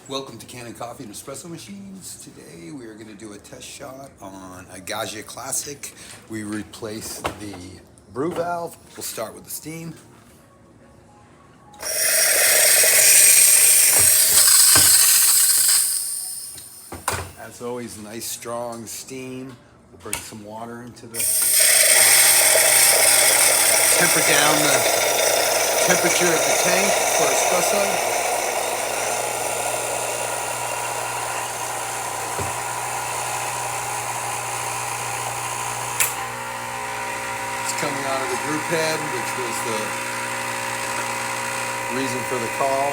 Welcome to Kanen Coffee and Espresso Machines. Today we are going to do a test shot on a Gaggia Classic. We replace the brew valve. We'll start with the steam. As always, nice strong steam. We'll bring some water into the... Temper down the temperature of the tank for espresso. Coming out of the group head, which was the reason for the call.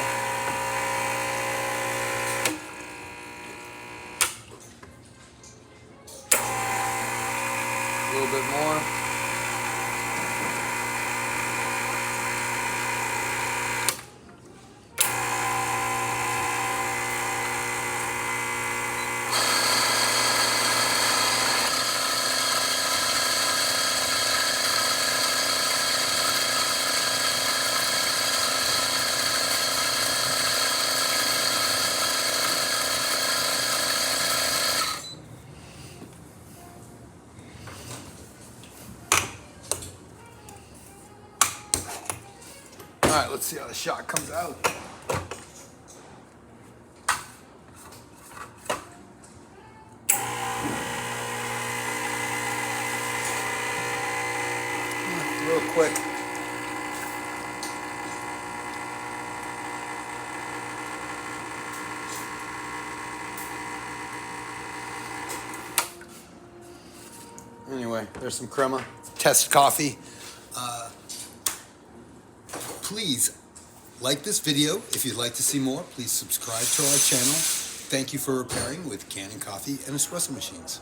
A little bit more. All right, let's see how the shot comes out. Real quick. Anyway, there's some crema. Test coffee. Please like this video. If you'd like to see more, please subscribe to our channel. Thank you for repairing with Kanen Coffee and Espresso Machines.